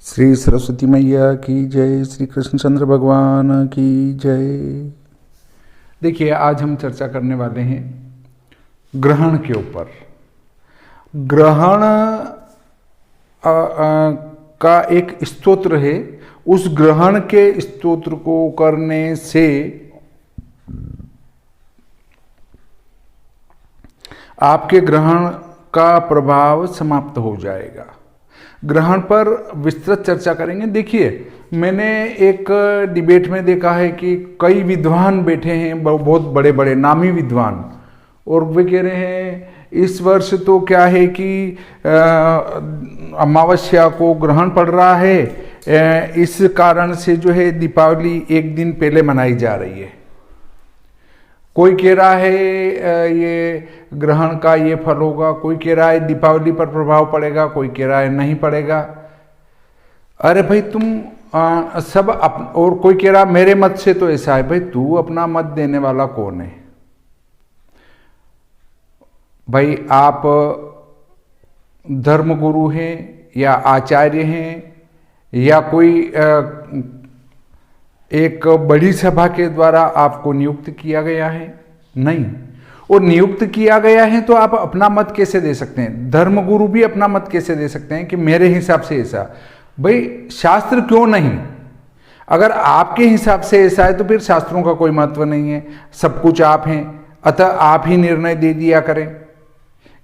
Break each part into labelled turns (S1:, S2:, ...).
S1: श्री सरस्वती मैया की जय, श्री कृष्णचंद्र भगवान की जय। देखिए, आज हम चर्चा करने वाले हैं ग्रहण के ऊपर। ग्रहण का एक स्तोत्र है। उस ग्रहण के स्तोत्र को करने से आपके ग्रहण का प्रभाव समाप्त हो जाएगा। ग्रहण पर विस्तृत चर्चा करेंगे। देखिए, मैंने एक डिबेट में देखा है कि कई विद्वान बैठे हैं, बहुत बड़े बड़े नामी विद्वान, और वे कह रहे हैं इस वर्ष तो क्या है कि अमावस्या को ग्रहण पड़ रहा है, इस कारण से जो है दीपावली एक दिन पहले मनाई जा रही है। कोई कह रहा है ये ग्रहण का ये फल होगा, कोई कह रहा है दीपावली पर प्रभाव पड़ेगा, कोई कह रहा है नहीं पड़ेगा। अरे भाई तुम और कोई कह रहा मेरे मत से तो ऐसा है। भाई तू अपना मत देने वाला कौन है? भाई आप धर्मगुरु हैं या आचार्य हैं या कोई एक बड़ी सभा के द्वारा आपको नियुक्त किया गया है? नहीं। और नियुक्त किया गया है तो आप अपना मत कैसे दे सकते हैं? धर्मगुरु भी अपना मत कैसे दे सकते हैं कि मेरे हिसाब से ऐसा? भाई शास्त्र क्यों नहीं? अगर आपके हिसाब से ऐसा है तो फिर शास्त्रों का कोई महत्व नहीं है। सब कुछ आप हैं, अतः आप ही निर्णय दे दिया करें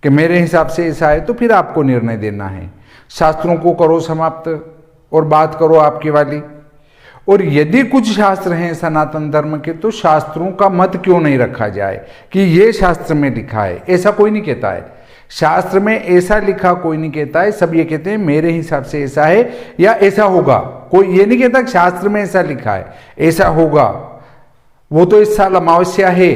S1: कि मेरे हिसाब से ऐसा है, तो फिर आपको निर्णय देना है। शास्त्रों को करो समाप्त और बात करो आपकी वाली। और यदि कुछ शास्त्र हैं सनातन धर्म के, तो शास्त्रों का मत क्यों नहीं रखा जाए कि ये शास्त्र में लिखा है? ऐसा कोई नहीं कहता है। शास्त्र में ऐसा लिखा कोई नहीं कहता है। सब ये कहते हैं मेरे हिसाब से ऐसा है या ऐसा होगा। कोई ये नहीं कहता कि शास्त्र में ऐसा लिखा है ऐसा होगा। वो तो इस साल अमावस्या है,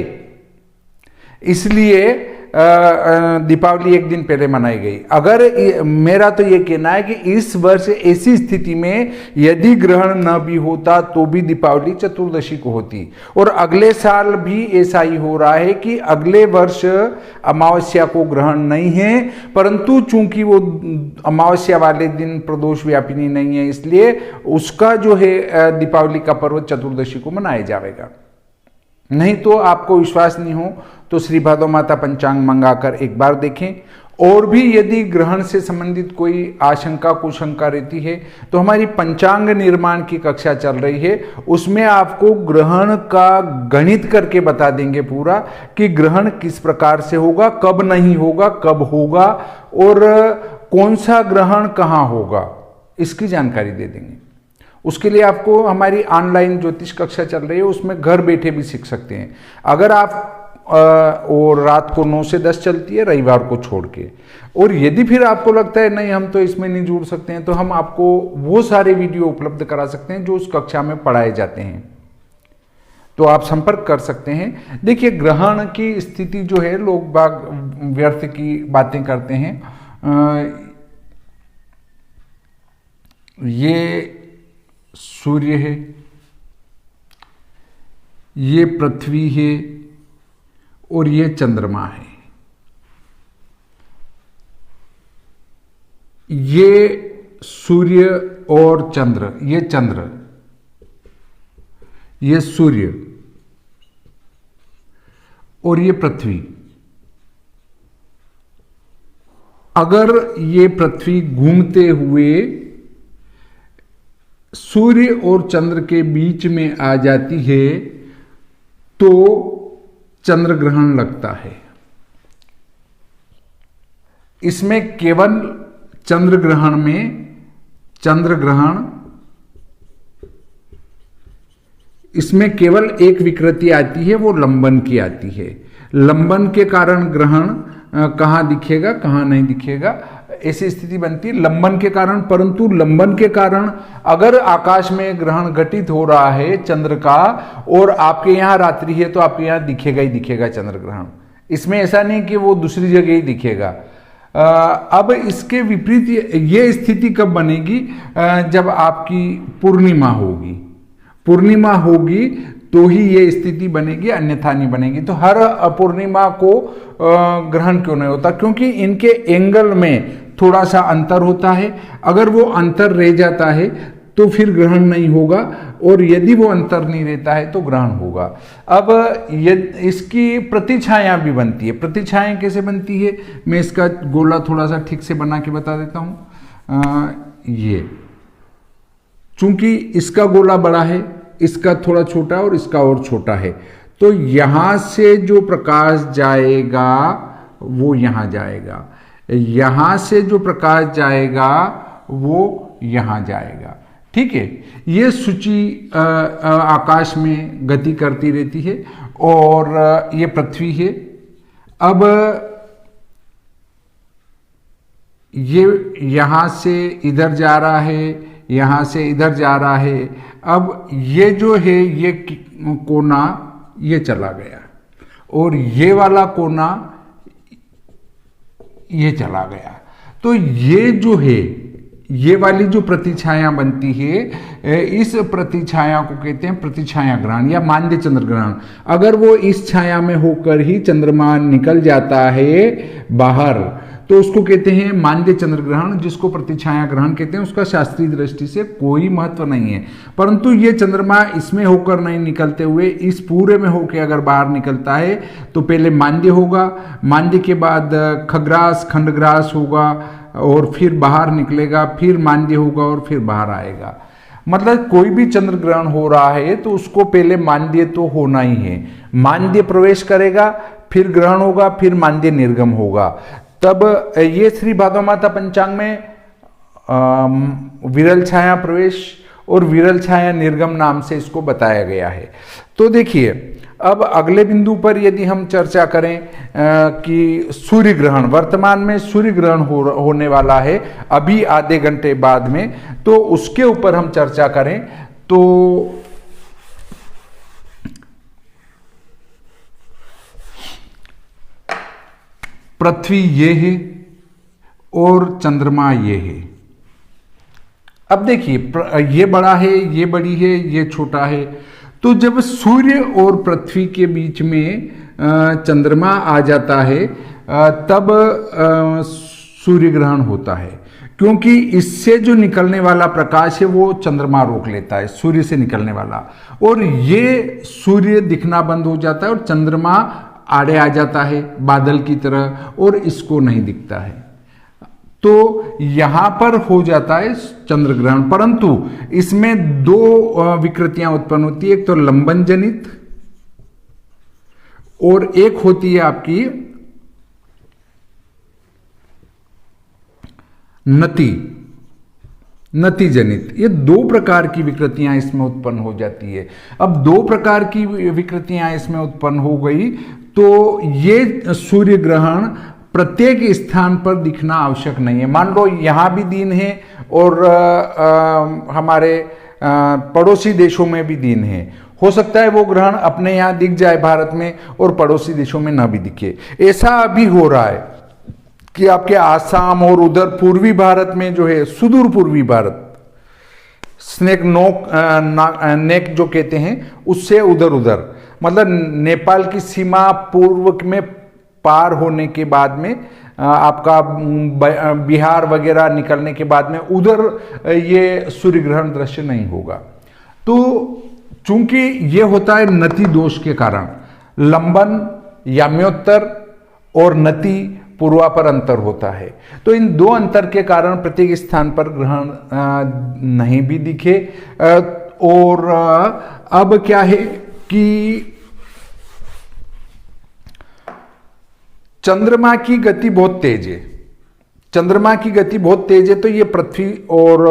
S1: इसलिए दीपावली एक दिन पहले मनाई गई। अगर मेरा तो ये कहना है कि इस वर्ष ऐसी स्थिति में यदि ग्रहण न भी होता तो भी दीपावली चतुर्दशी को होती। और अगले साल भी ऐसा ही हो रहा है कि अगले वर्ष अमावस्या को ग्रहण नहीं है, परंतु चूंकि वो अमावस्या वाले दिन प्रदोष व्यापिनी नहीं है, इसलिए उसका जो है दीपावली का पर्व चतुर्दशी को मनाया जाएगा। नहीं तो आपको विश्वास नहीं हो तो श्री भादो माता पंचांग मंगाकर एक बार देखें। और भी यदि ग्रहण से संबंधित कोई आशंका कुशंका रहती है तो हमारी पंचांग निर्माण की कक्षा चल रही है, उसमें आपको ग्रहण का गणित करके बता देंगे पूरा कि ग्रहण किस प्रकार से होगा, कब नहीं होगा, कब होगा और कौन सा ग्रहण कहाँ होगा, इसकी जानकारी दे देंगे। उसके लिए आपको हमारी ऑनलाइन ज्योतिष कक्षा चल रही है, उसमें घर बैठे भी सीख सकते हैं। अगर आप और रात को 9 से 10 चलती है, रविवार को छोड़ के। और यदि फिर आपको लगता है नहीं हम तो इसमें नहीं जुड़ सकते हैं, तो हम आपको वो सारे वीडियो उपलब्ध करा सकते हैं जो उस कक्षा में पढ़ाए जाते हैं, तो आप संपर्क कर सकते हैं। देखिए, ग्रहण की स्थिति जो है, लोग बाग व्यर्थ की बातें करते हैं। ये सूर्य है, ये पृथ्वी है और ये चंद्रमा है। ये सूर्य और चंद्र, ये चंद्र, ये सूर्य और ये पृथ्वी। अगर ये पृथ्वी घूमते हुए सूर्य और चंद्र के बीच में आ जाती है तो चंद्र ग्रहण लगता है। इसमें केवल चंद्र ग्रहण में इसमें केवल एक विकृति आती है, वो लंबन की आती है। लंबन के कारण ग्रहण कहाँ दिखेगा कहाँ नहीं दिखेगा, ऐसी स्थिति बनती है लंबन के कारण। परंतु लंबन के कारण अगर आकाश में ग्रहण घटित हो रहा है चंद्र का और आपके यहाँ रात्रि है तो आपके यहाँ दिखेगा ही दिखेगा चंद्र ग्रहण। इसमें ऐसा नहीं कि वो दूसरी जगह ही दिखेगा। अब इसके विपरीत ये स्थिति कब बनेगी? जब आपकी पूर्णिमा होगी। पूर्णिमा होगी तो ही ये स्थिति बनेगी, अन्यथा नहीं बनेगी। तो हर पूर्णिमा को ग्रहण क्यों नहीं होता? क्योंकि इनके एंगल में थोड़ा सा अंतर होता है। अगर वो अंतर रह जाता है तो फिर ग्रहण नहीं होगा, और यदि वो अंतर नहीं रहता है तो ग्रहण होगा। अब इसकी प्रतिछाया भी बनती है। प्रतिछाया कैसे बनती है, मैं इसका गोला थोड़ा सा ठीक से बना के बता देता हूं। ये चूंकि इसका गोला बड़ा है, इसका थोड़ा छोटा और इसका और छोटा है, तो यहां से जो प्रकाश जाएगा वो यहां जाएगा, यहां से जो प्रकाश जाएगा वो यहां जाएगा। ठीक है, ये सूची आकाश में गति करती रहती है और ये पृथ्वी है। अब ये यहां से इधर जा रहा है, यहां से इधर जा रहा है। अब ये जो है ये कोना ये चला गया, और ये वाला कोना ये चला गया। तो ये जो है, ये वाली जो प्रतिछाया बनती है, इस प्रतिछाया को कहते हैं प्रतिछाया ग्रहण या मांद्य चंद्र ग्रहण। अगर वो इस छाया में होकर ही चंद्रमा निकल जाता है बाहर, तो उसको कहते हैं मांद्य चंद्र ग्रहण, जिसको प्रतिछाया ग्रहण कहते हैं। उसका शास्त्रीय दृष्टि से कोई महत्व नहीं है, परंतु ये चंद्रमा इसमें होकर नहीं निकलते हुए इस पूरे में होकर अगर बाहर निकलता है तो पहले मांद्य होगा, मांद्य के बाद खग्रास खंडग्रास होगा, और फिर बाहर निकलेगा, फिर मांद्य होगा और फिर बाहर आएगा। मतलब कोई भी चंद्र ग्रहण हो रहा है तो उसको पहले मांद्य तो होना ही है। मांद्य प्रवेश करेगा, फिर ग्रहण होगा, फिर मांद्य निर्गम होगा। तब ये श्री भादो माता पंचांग में विरल छाया प्रवेश और विरल छाया निर्गम नाम से इसको बताया गया है। तो देखिए, अब अगले बिंदु पर यदि हम चर्चा करें कि सूर्य ग्रहण, वर्तमान में सूर्य ग्रहण होने वाला है अभी आधे घंटे बाद में, तो उसके ऊपर हम चर्चा करें तो पृथ्वी ये है और चंद्रमा ये है। अब देखिए, ये बड़ा है, ये बड़ी है, ये छोटा है। तो जब सूर्य और पृथ्वी के बीच में चंद्रमा आ जाता है तब सूर्य ग्रहण होता है, क्योंकि इससे जो निकलने वाला प्रकाश है वो चंद्रमा रोक लेता है, सूर्य से निकलने वाला, और ये सूर्य दिखना बंद हो जाता है और चंद्रमा आड़े आ जाता है बादल की तरह, और इसको नहीं दिखता है। तो यहां पर हो जाता है चंद्र ग्रहण, परंतु इसमें दो विकृतियां उत्पन्न होती है। एक तो लंबन जनित और एक होती है आपकी नति जनित। ये दो प्रकार की विकृतियां इसमें उत्पन्न हो जाती है। अब दो प्रकार की विकृतियां इसमें उत्पन्न हो गई तो ये सूर्य ग्रहण प्रत्येक स्थान पर दिखना आवश्यक नहीं है। मान लो यहां भी दिन है और हमारे पड़ोसी देशों में भी दिन है, हो सकता है वो ग्रहण अपने यहां दिख जाए भारत में और पड़ोसी देशों में ना भी दिखे। ऐसा अभी हो रहा है कि आपके आसाम और उधर पूर्वी भारत में जो है, सुदूर पूर्वी भारत, स्नेक नेक जो कहते हैं, उससे उधर उधर, मतलब नेपाल की सीमा पूर्व में पार होने के बाद में आपका बिहार वगैरह निकलने के बाद में उधर ये सूर्य ग्रहण दृश्य नहीं होगा। तो चूंकि ये होता है नति दोष के कारण, लंबन याम्योत्तर और नति पूर्वापर अंतर होता है, तो इन दो अंतर के कारण प्रत्येक स्थान पर ग्रहण नहीं भी दिखे। और अब क्या है कि चंद्रमा की गति बहुत तेज है, चंद्रमा की गति बहुत तेज है, तो ये पृथ्वी और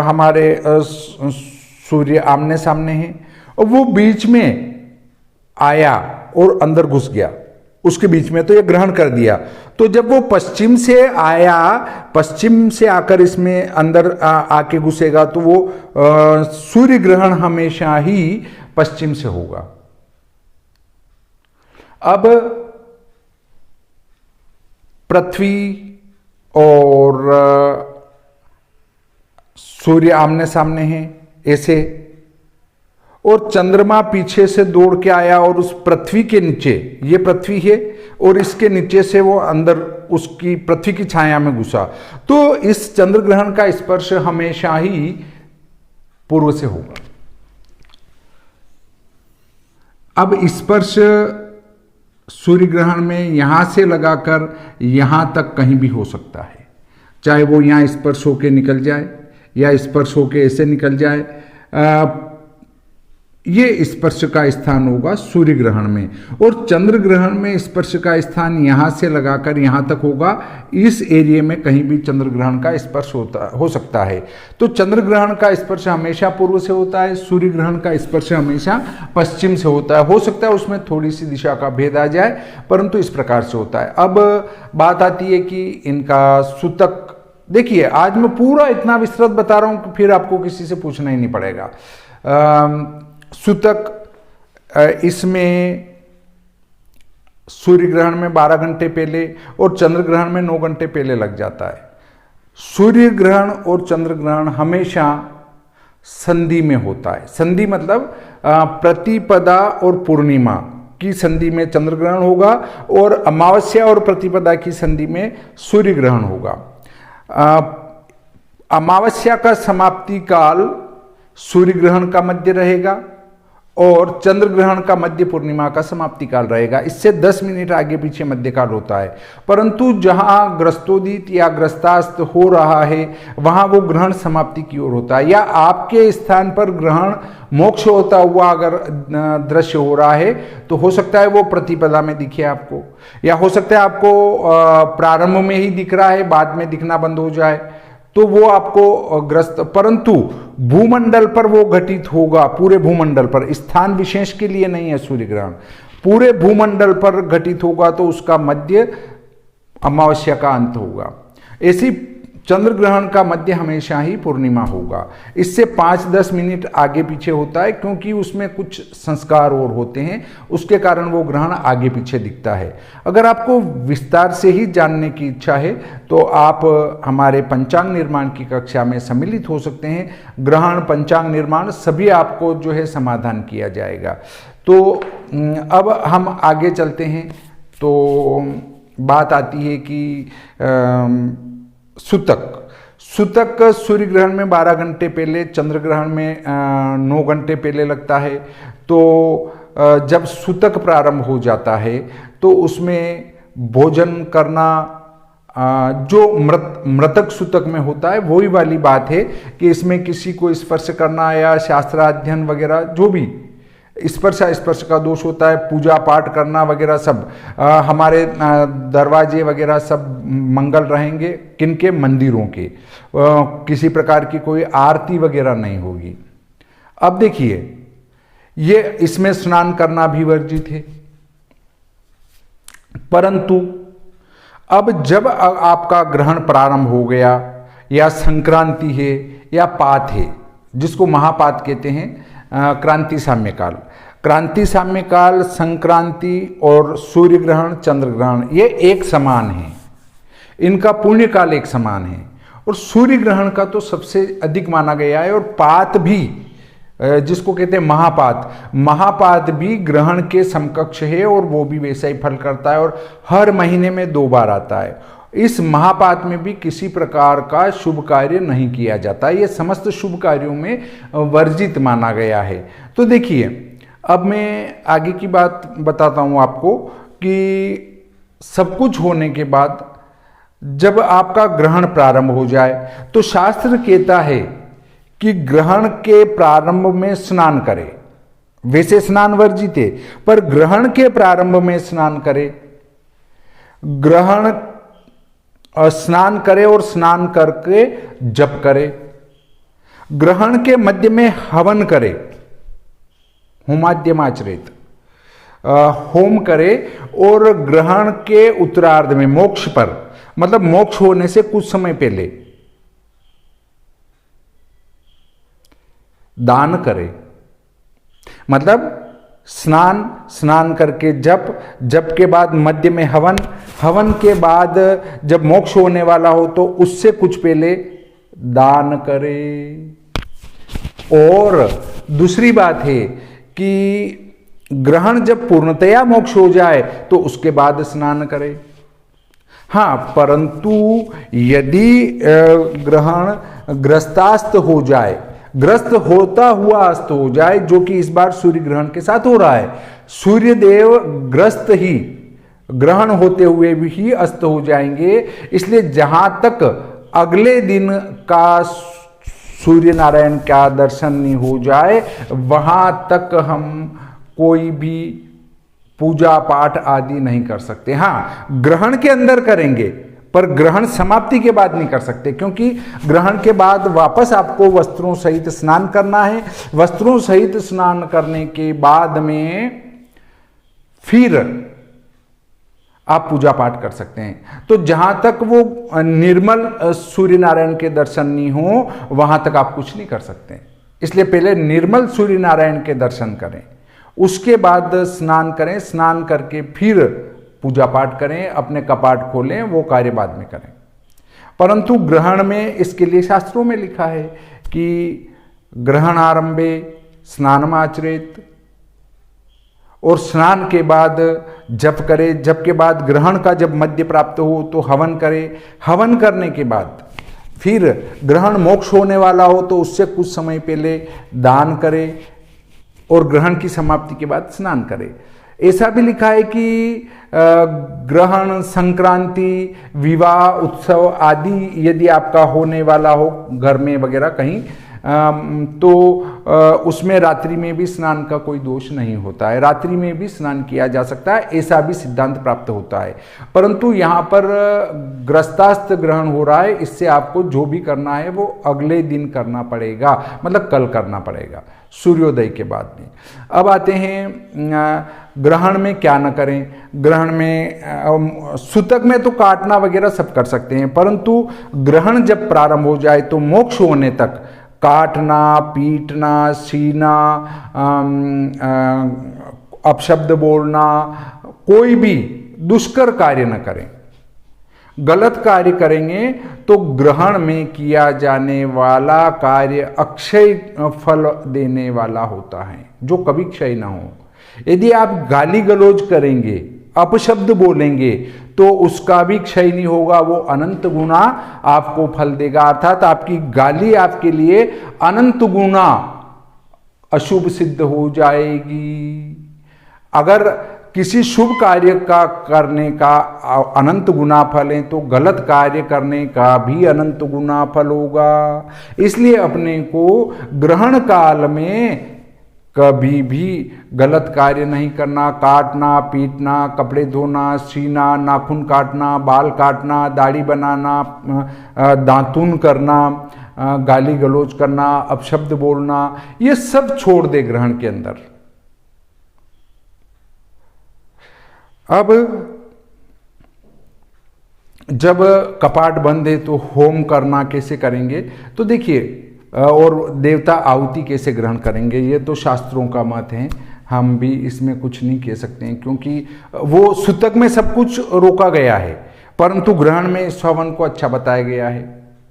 S1: हमारे सूर्य आमने सामने हैं, और वो बीच में आया और अंदर घुस गया उसके बीच में, तो ये ग्रहण कर दिया। तो जब वो पश्चिम से आया, पश्चिम से आकर इसमें अंदर आके घुसेगा, तो वो सूर्य ग्रहण हमेशा ही पश्चिम से होगा। अब पृथ्वी और सूर्य आमने सामने हैं ऐसे, और चंद्रमा पीछे से दौड़ के आया और उस पृथ्वी के नीचे, ये पृथ्वी है और इसके नीचे से वो अंदर उसकी पृथ्वी की छाया में घुसा। तो इस चंद्र ग्रहण का स्पर्श हमेशा ही पूर्व से होगा। अब स्पर्श सूर्य ग्रहण में यहां से लगाकर यहां तक कहीं भी हो सकता है, चाहे वो यहां स्पर्श होके निकल जाए या स्पर्श होके ऐसे निकल जाए। ये स्पर्श का स्थान होगा सूर्य ग्रहण में, और चंद्र ग्रहण में स्पर्श का स्थान यहां से लगाकर यहां तक होगा। इस एरिया में कहीं भी चंद्र ग्रहण का स्पर्श हो सकता है। तो चंद्र ग्रहण का स्पर्श हमेशा पूर्व से होता है, सूर्य ग्रहण का स्पर्श हमेशा पश्चिम से होता है। हो सकता है उसमें थोड़ी सी दिशा का भेद आ जाए, परंतु इस प्रकार से होता है। अब बात आती है कि इनका सूतक। देखिए, आज मैं पूरा इतना विस्तृत बता रहा हूं कि फिर आपको किसी से पूछना ही नहीं पड़ेगा। सूतक, इसमें सूर्य ग्रहण में 12 घंटे पहले और चंद्र ग्रहण में 9 घंटे पहले लग जाता है। सूर्य ग्रहण और चंद्र ग्रहण हमेशा संधि में होता है। संधि मतलब प्रतिपदा और पूर्णिमा की संधि में चंद्र ग्रहण होगा, और अमावस्या और प्रतिपदा की संधि में सूर्य ग्रहण होगा। अमावस्या का समाप्ति काल सूर्य ग्रहण का मध्य रहेगा और चंद्र ग्रहण का मध्य पूर्णिमा का समाप्ति काल रहेगा। इससे 10 मिनट आगे पीछे मध्यकाल होता है। परंतु जहां ग्रस्तोदित या ग्रस्तास्त हो रहा है वहां वो ग्रहण समाप्ति की ओर होता है, या आपके स्थान पर ग्रहण मोक्ष होता हुआ अगर दृश्य हो रहा है तो हो सकता है वो प्रतिपदा में दिखे आपको, या हो सकता है आपको प्रारंभ में ही दिख रहा है, बाद में दिखना बंद हो जाए, तो वो आपको ग्रस्त। परंतु भूमंडल पर वो घटित होगा, पूरे भूमंडल पर, स्थान विशेष के लिए नहीं है सूर्य ग्रहण, पूरे भूमंडल पर घटित होगा, तो उसका मध्य अमावस्या का अंत होगा। ऐसी चंद्र ग्रहण का मध्य हमेशा ही पूर्णिमा होगा। इससे 5-10 मिनट आगे पीछे होता है, क्योंकि उसमें कुछ संस्कार और होते हैं, उसके कारण वो ग्रहण आगे पीछे दिखता है। अगर आपको विस्तार से ही जानने की इच्छा है तो आप हमारे पंचांग निर्माण की कक्षा में सम्मिलित हो सकते हैं। ग्रहण, पंचांग निर्माण सभी आपको जो है समाधान किया जाएगा। तो अब हम आगे चलते हैं। तो बात आती है कि सूतक सूर्य ग्रहण में 12 घंटे पहले, चंद्र ग्रहण में 9 घंटे पहले लगता है। तो जब सूतक प्रारंभ हो जाता है तो उसमें भोजन करना जो मृतक सूतक में होता है वही वाली बात है कि इसमें किसी को स्पर्श करना या शास्त्राध्ययन वगैरह जो भी स्पर्श का दोष होता है, पूजा पाठ करना वगैरह सब, हमारे दरवाजे वगैरह सब मंगल रहेंगे। किनके? मंदिरों के। किसी प्रकार की कोई आरती वगैरह नहीं होगी। अब देखिए, ये इसमें स्नान करना भी वर्जित है। परंतु अब जब आपका ग्रहण प्रारंभ हो गया, या संक्रांति है या पात है, जिसको महापात कहते हैं, क्रांति साम्यकाल, क्रांति साम्यकाल, संक्रांति और सूर्य ग्रहण, चंद्र ग्रहण, ये एक समान है, इनका पुण्य काल एक समान है। और सूर्य ग्रहण का तो सबसे अधिक माना गया है। और पात भी, जिसको कहते हैं महापात, महापात भी ग्रहण के समकक्ष है और वो भी वैसा ही फल करता है, और हर महीने में 2 बार आता है। इस महापात में भी किसी प्रकार का शुभ कार्य नहीं किया जाता, ये समस्त शुभ कार्यों में वर्जित माना गया है। तो देखिए, अब मैं आगे की बात बताता हूं आपको कि सब कुछ होने के बाद जब आपका ग्रहण प्रारंभ हो जाए तो शास्त्र कहता है कि ग्रहण के प्रारंभ में स्नान करे। वैसे स्नान वर्जित है, पर ग्रहण के प्रारंभ में स्नान करे। ग्रहण स्नान करे और स्नान करके जप करे। ग्रहण के मध्य में हवन करे, होमाद्यमाचरित, होम करे। और ग्रहण के उत्तरार्ध में मोक्ष पर, मतलब मोक्ष होने से कुछ समय पहले दान करे। मतलब स्नान करके जप के बाद मध्य में हवन के बाद जब मोक्ष होने वाला हो तो उससे कुछ पहले दान करे। और दूसरी बात है कि ग्रहण जब पूर्णतया मोक्ष हो जाए तो उसके बाद स्नान करें। हाँ, परंतु यदि ग्रहण ग्रस्तास्त हो जाए, ग्रस्त होता हुआ अस्त हो जाए, जो कि इस बार सूर्य ग्रहण के साथ हो रहा है, सूर्य देव ग्रस्त ही ग्रहण होते हुए भी अस्त हो जाएंगे, इसलिए जहां तक अगले दिन का सूर्य नारायण का दर्शन नहीं हो जाए वहां तक हम कोई भी पूजा पाठ आदि नहीं कर सकते। हाँ, ग्रहण के अंदर करेंगे पर ग्रहण समाप्ति के बाद नहीं कर सकते, क्योंकि ग्रहण के बाद वापस आपको वस्त्रों सहित स्नान करना है। वस्त्रों सहित स्नान करने के बाद में फिर आप पूजा पाठ कर सकते हैं। तो जहां तक वो निर्मल सूर्य नारायण के दर्शन नहीं हो वहां तक आप कुछ नहीं कर सकते। इसलिए पहले निर्मल सूर्य नारायण के दर्शन करें, उसके बाद स्नान करें, स्नान करके फिर पूजा पाठ करें, अपने कपाट खोलें, वो कार्य बाद में करें। परंतु ग्रहण में इसके लिए शास्त्रों में लिखा है कि ग्रहण आरंभे स्नानमाचरेत, और स्नान के बाद जप करे, जप के बाद ग्रहण का जब मध्य प्राप्त हो तो हवन करे, हवन करने के बाद फिर ग्रहण मोक्ष होने वाला हो तो उससे कुछ समय पहले दान करे और ग्रहण की समाप्ति के बाद स्नान करे। ऐसा भी लिखा है कि ग्रहण, संक्रांति, विवाह उत्सव आदि यदि आपका होने वाला हो घर में वगैरह कहीं, तो उसमें रात्रि में भी स्नान का कोई दोष नहीं होता है, रात्रि में भी स्नान किया जा सकता है, ऐसा भी सिद्धांत प्राप्त होता है। परंतु यहाँ पर ग्रस्तास्त ग्रहण हो रहा है, इससे आपको जो भी करना है वो अगले दिन करना पड़ेगा, मतलब कल करना पड़ेगा सूर्योदय के बाद में। अब आते हैं ग्रहण में क्या न करें। ग्रहण में सूतक में तो काटना वगैरह सब कर सकते हैं, परंतु ग्रहण जब प्रारंभ हो जाए तो मोक्ष होने तक काटना, पीटना, सीना, अपशब्द बोलना, कोई भी दुष्कर कार्य न करें। गलत कार्य करेंगे तो ग्रहण में किया जाने वाला कार्य अक्षय फल देने वाला होता है, जो कभी क्षय ना हो। यदि आप गाली गलौज करेंगे, अपशब्द बोलेंगे, तो उसका भी क्षय नहीं होगा, वो अनंत गुना आपको फल देगा। अर्थात आपकी गाली आपके लिए अनंत गुना अशुभ सिद्ध हो जाएगी। अगर किसी शुभ कार्य का करने का अनंत गुना फल है तो गलत कार्य करने का भी अनंत गुना फल होगा। इसलिए अपने को ग्रहण काल में कभी भी गलत कार्य नहीं करना। काटना, पीटना, कपड़े धोना, सीना, नाखून काटना, बाल काटना, दाढ़ी बनाना, दातून करना, गाली गलौज करना, अपशब्द बोलना, ये सब छोड़ दे ग्रहण के अंदर। अब जब कपाट बंद है तो होम करना कैसे करेंगे, तो देखिए, और देवता आहुति कैसे ग्रहण करेंगे, ये तो शास्त्रों का मत है, हम भी इसमें कुछ नहीं कह सकते हैं, क्योंकि वो सूतक में सब कुछ रोका गया है, परंतु ग्रहण में इस हवन को अच्छा बताया गया है।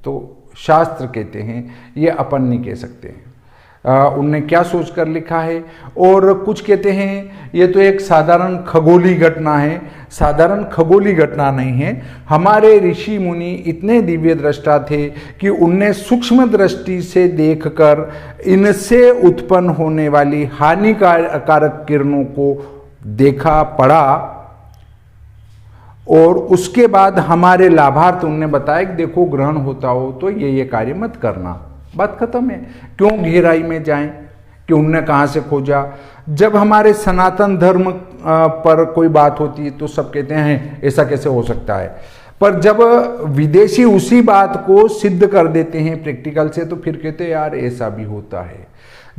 S1: तो शास्त्र कहते हैं, ये अपन नहीं कह सकते हैं। उनने क्या सोचकर लिखा है। और कुछ कहते हैं ये तो एक साधारण खगोली घटना है। साधारण खगोली घटना नहीं है। हमारे ऋषि मुनि इतने दिव्य दृष्टा थे कि उनने सूक्ष्म दृष्टि से देखकर इनसे उत्पन्न होने वाली हानिकारक किरणों को देखा, पढ़ा, और उसके बाद हमारे लाभार्थ उनने बताया कि देखो ग्रहण होता हो तो ये कार्य मत करना। बात खत्म है। क्यों गहराई में जाएं कि उनने कहाँ से खोजा। जब हमारे सनातन धर्म पर कोई बात होती है तो सब कहते हैं ऐसा कैसे हो सकता है, पर जब विदेशी उसी बात को सिद्ध कर देते हैं प्रैक्टिकल से तो फिर कहते हैं यार ऐसा भी होता है।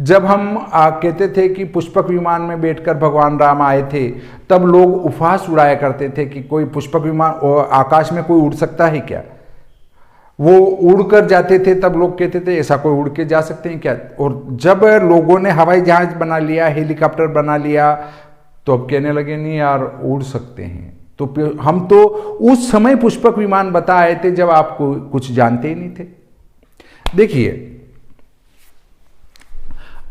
S1: जब हम कहते थे कि पुष्पक विमान में बैठकर भगवान राम आए थे, तब लोग उपहास उड़ाया करते थे कि कोई पुष्पक विमान आकाश में कोई उड़ सकता है क्या। वो उड़ कर जाते थे तब लोग कहते थे ऐसा कोई उड़ के जा सकते हैं क्या। और जब लोगों ने हवाई जहाज बना लिया, हेलीकॉप्टर बना लिया, तो अब कहने लगे नहीं यार उड़ सकते हैं। तो हम तो उस समय पुष्पक विमान बता आए थे जब आप कुछ जानते ही नहीं थे। देखिए,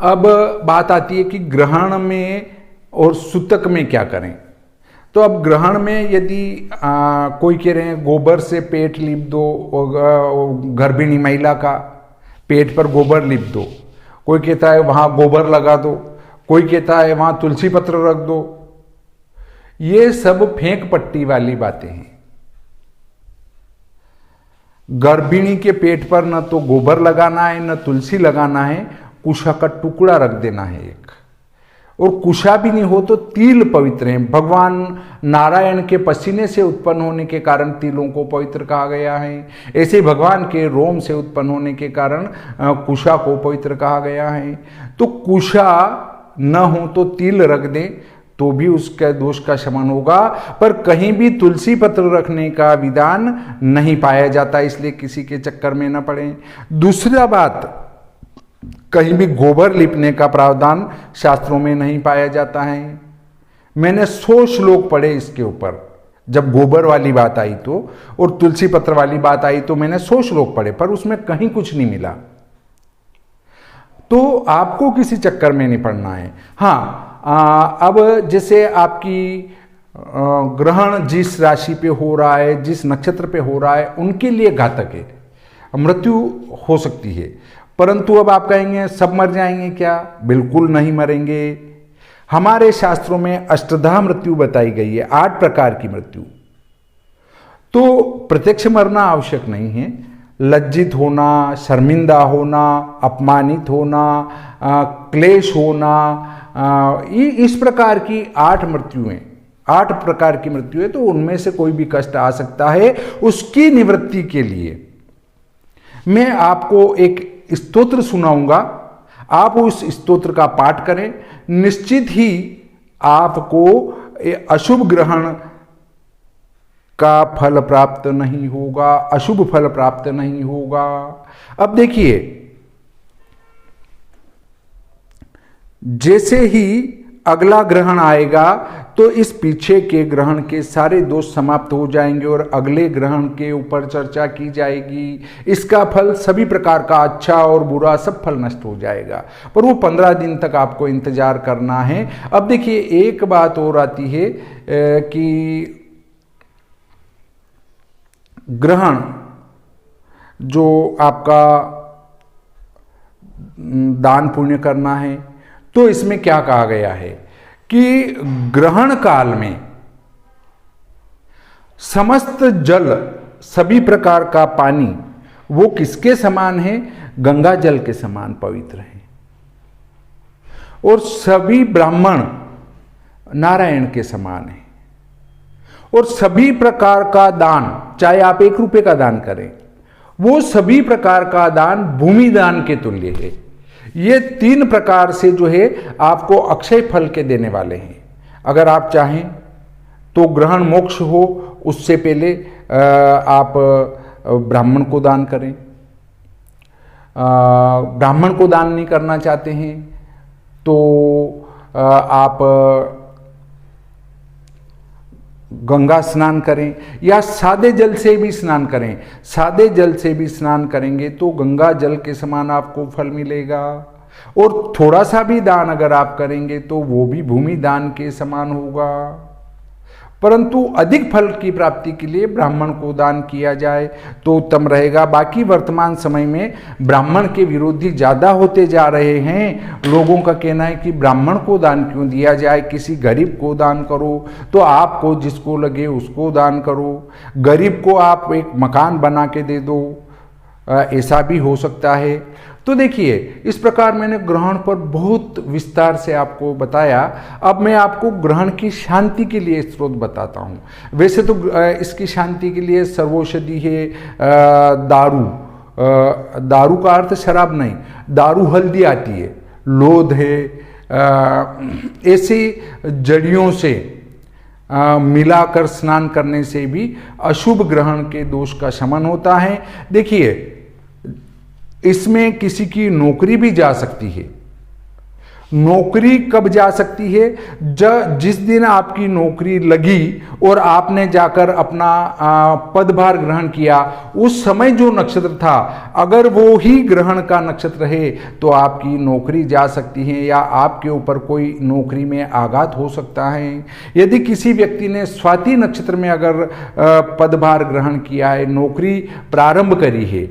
S1: अब बात आती है कि ग्रहण में और सूतक में क्या करें। तो अब ग्रहण में यदि कोई कह रहे हैं गोबर से पेट लीप दो, गर्भिणी महिला का पेट पर गोबर लीप दो, कोई कहता है वहां गोबर लगा दो, कोई कहता है वहां तुलसी पत्र रख दो। ये सब फेंक पट्टी वाली बातें हैं। गर्भिणी के पेट पर न तो गोबर लगाना है न तुलसी लगाना है, कुशा का टुकड़ा रख देना है एक। और कुशा भी नहीं हो तो तिल पवित्र है। भगवान नारायण के पसीने से उत्पन्न होने के कारण तिलों को पवित्र कहा गया है। ऐसे भगवान के रोम से उत्पन्न होने के कारण कुशा को पवित्र कहा गया है। तो कुशा न हो तो तिल रख दें तो भी उसके दोष का शमन होगा, पर कहीं भी तुलसी पत्र रखने का विधान नहीं पाया जाता, इसलिए किसी के चक्कर में न पड़े। दूसरा बात, कहीं भी गोबर लिपने का प्रावधान शास्त्रों में नहीं पाया जाता है। मैंने 100 श्लोक पढ़े इसके ऊपर, जब गोबर वाली बात आई तो और तुलसी पत्र वाली बात आई तो मैंने 100 श्लोक पढ़े, पर उसमें कहीं कुछ नहीं मिला। तो आपको किसी चक्कर में नहीं पड़ना है। हाँ, अब जैसे आपकी ग्रहण जिस राशि पे हो रहा है, जिस नक्षत्र पे हो रहा है, उनके लिए घातक है, मृत्यु हो सकती है। परंतु अब आप कहेंगे सब मर जाएंगे क्या? बिल्कुल नहीं मरेंगे। हमारे शास्त्रों में अष्टधा मृत्यु बताई गई है, 8 प्रकार की मृत्यु। तो प्रत्यक्ष मरना आवश्यक नहीं है। लज्जित होना, शर्मिंदा होना, अपमानित होना, क्लेश होना, इस प्रकार की 8 मृत्युएं, 8 प्रकार की मृत्यु है। तो उनमें से कोई भी कष्ट आ सकता है। उसकी निवृत्ति के लिए मैं आपको एक स्तोत्र सुनाऊंगा, आप उस स्तोत्र का पाठ करें, निश्चित ही आपको अशुभ ग्रहण का फल प्राप्त नहीं होगा, अशुभ फल प्राप्त नहीं होगा। अब देखिए, जैसे ही अगला ग्रहण आएगा तो इस पीछे के ग्रहण के सारे दोष समाप्त हो जाएंगे और अगले ग्रहण के ऊपर चर्चा की जाएगी। इसका फल सभी प्रकार का, अच्छा और बुरा, सब फल नष्ट हो जाएगा। पर वो 15 दिन तक आपको इंतजार करना है। अब देखिए, एक बात और आती है कि ग्रहण जो आपका दान पुण्य करना है, तो इसमें क्या कहा गया है कि ग्रहण काल में समस्त जल, सभी प्रकार का पानी, वो किसके समान है? गंगा जल के समान पवित्र है। और सभी ब्राह्मण नारायण के समान है। और सभी प्रकार का दान, चाहे आप 1 रुपये का दान करें, वो सभी प्रकार का दान भूमि दान के तुल्य है। ये 3 प्रकार से जो है आपको अक्षय फल के देने वाले हैं। अगर आप चाहें तो ग्रहण मोक्ष हो उससे पहले आप ब्राह्मण को दान करें। ब्राह्मण को दान नहीं करना चाहते हैं तो आप गंगा स्नान करें या सादे जल से भी स्नान करें। सादे जल से भी स्नान करेंगे तो गंगा जल के समान आपको फल मिलेगा। और थोड़ा सा भी दान अगर आप करेंगे तो वो भी भूमि दान के समान होगा। परंतु अधिक फल की प्राप्ति के लिए ब्राह्मण को दान किया जाए तो उत्तम रहेगा। बाकी वर्तमान समय में ब्राह्मण के विरोधी ज़्यादा होते जा रहे हैं। लोगों का कहना है कि ब्राह्मण को दान क्यों दिया जाए, किसी गरीब को दान करो। तो आपको जिसको लगे उसको दान करो। गरीब को आप एक मकान बना के दे दो, ऐसा भी हो सकता है। तो देखिए, इस प्रकार मैंने ग्रहण पर बहुत विस्तार से आपको बताया। अब मैं आपको ग्रहण की शांति के लिए स्रोत बताता हूँ। वैसे तो इसकी शांति के लिए सर्वौषधि है दारू। दारू का अर्थ शराब नहीं, दारू हल्दी आती है, लोध है, ऐसी जड़ियों से मिलाकर स्नान करने से भी अशुभ ग्रहण के दोष का शमन होता है। देखिए, इसमें किसी की नौकरी भी जा सकती है। नौकरी कब जा सकती है? जिस दिन आपकी नौकरी लगी और आपने जाकर अपना पदभार ग्रहण किया, उस समय जो नक्षत्र था अगर वो ही ग्रहण का नक्षत्र है तो आपकी नौकरी जा सकती है या आपके ऊपर कोई नौकरी में आघात हो सकता है। यदि किसी व्यक्ति ने स्वाति नक्षत्र में अगर पदभार ग्रहण किया है, नौकरी प्रारंभ करी है,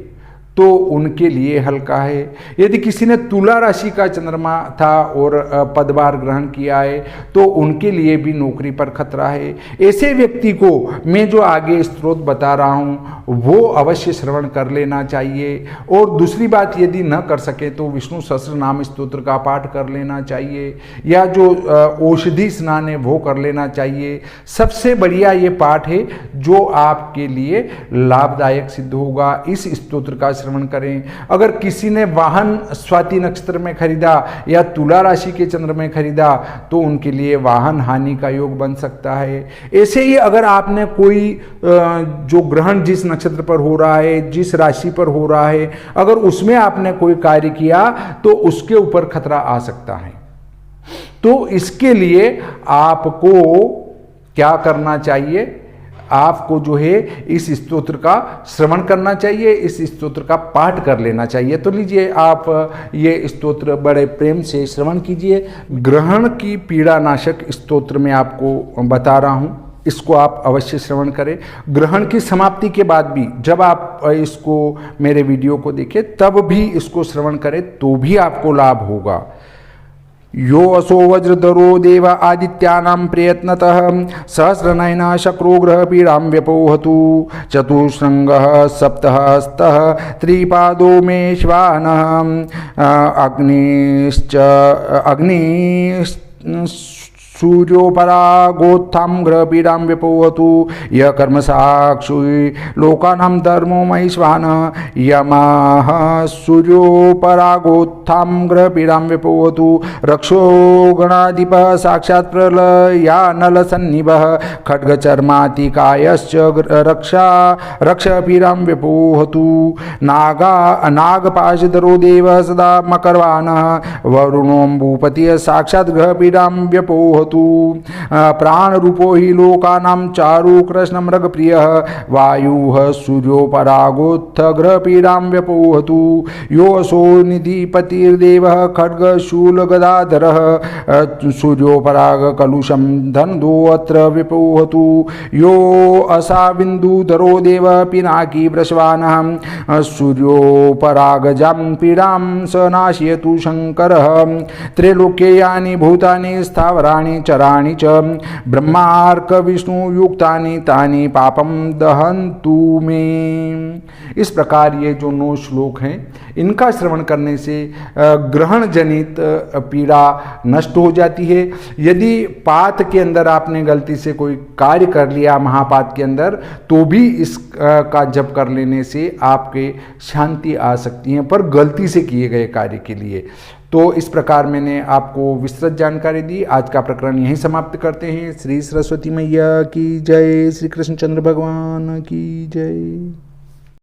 S1: तो उनके लिए हल्का है। यदि किसी ने तुला राशि का चंद्रमा था और पदभार ग्रहण किया है तो उनके लिए भी नौकरी पर खतरा है। ऐसे व्यक्ति को मैं जो आगे स्त्रोत बता रहा हूँ वो अवश्य श्रवण कर लेना चाहिए। और दूसरी बात, यदि न कर सके तो विष्णु सहस्त्र नाम स्तोत्र का पाठ कर लेना चाहिए या जो औषधि स्नान है वो कर लेना चाहिए। सबसे बढ़िया ये पाठ है जो आपके लिए लाभदायक सिद्ध होगा। इस स्तोत्र का श्रवण करें। अगर किसी ने वाहन स्वाति नक्षत्र में खरीदा या तुला राशि के चंद्र में खरीदा तो उनके लिए वाहन हानि का योग बन सकता है। ऐसे ही अगर आपने कोई जो ग्रहण जिस नक्षत्र पर हो रहा है, जिस राशि पर हो रहा है, अगर उसमें आपने कोई कार्य किया तो उसके ऊपर खतरा आ सकता है। तो इसके लिए आपको क्या करना चाहिए? आपको जो है इस स्तोत्र का श्रवण करना चाहिए, इस स्तोत्र का पाठ कर लेना चाहिए। तो लीजिए आप ये स्तोत्र बड़े प्रेम से श्रवण कीजिए। ग्रहण की पीड़ा नाशक स्तोत्र में आपको बता रहा हूँ, इसको आप अवश्य श्रवण करें। ग्रहण की समाप्ति के बाद भी जब आप इसको मेरे वीडियो को देखें तब भी इसको श्रवण करें तो भी आपको लाभ होगा। यो असो वज्रधरो देव आदित्यानां प्रयत्नतः सहस्रनयनः शक्रो ग्रहपीडां व्यपोहतु चतुश्रृंगः सप्तहस्तः त्रिपादो मे श्वानः अग्निश्च सूर्योपरागोत्थां ग्रहपीडां व्यपोहतु यः कर्मसाक्षी लोकानां धर्मो महिष्वानः यमः सूर्योपरागोत्थां ग्रहपीडां व्यपोहतु रक्षो गणाधिपः साक्षात् प्रलयानलसन्निभः खड्गचर्मातिकायश्च रक्षपीडां व्यपोहतु नागपाशधरो देवः सदा मकरवाणः वरुणोऽम्बुपतिः साक्षात् ग्रहपीडां व्यपोहतु प्राण रूपो हि लोकानां चारु कृष्ण मृग प्रियः वायुः सूर्योपरागोत्थ ग्रहपीडां व्यपोहतु यो असो निधिपतिर्देवः खड्गशूल गदाधरः सूर्योपराग कलुषं धनदोऽत्र व्यपोहतु यो असाविन्दुधरो देवः पिनाकी वृषवानः सूर्योपरागजां पीडां स नाशयतु शङ्करः त्रैलोक्ये यानि भूतानि स्थावराणि चराणि च ब्रह्मार्क विष्णु युक्तानि तानि पापम दहन्तु में। इस प्रकार ये जो 9 श्लोक हैं इनका श्रवण करने से ग्रहण जनित पीड़ा नष्ट हो जाती है। यदि पात के अंदर आपने गलती से कोई कार्य कर लिया महापात के अंदर तो भी इस का जप कर लेने से आपके शांति आ सकती है, पर गलती से किए गए कार्य के लिए। तो इस प्रकार मैंने आपको विस्तृत जानकारी दी। आज का प्रकरण यहीं समाप्त करते हैं। श्री सरस्वती मैया की जय, श्री कृष्णचंद्र भगवान की जय।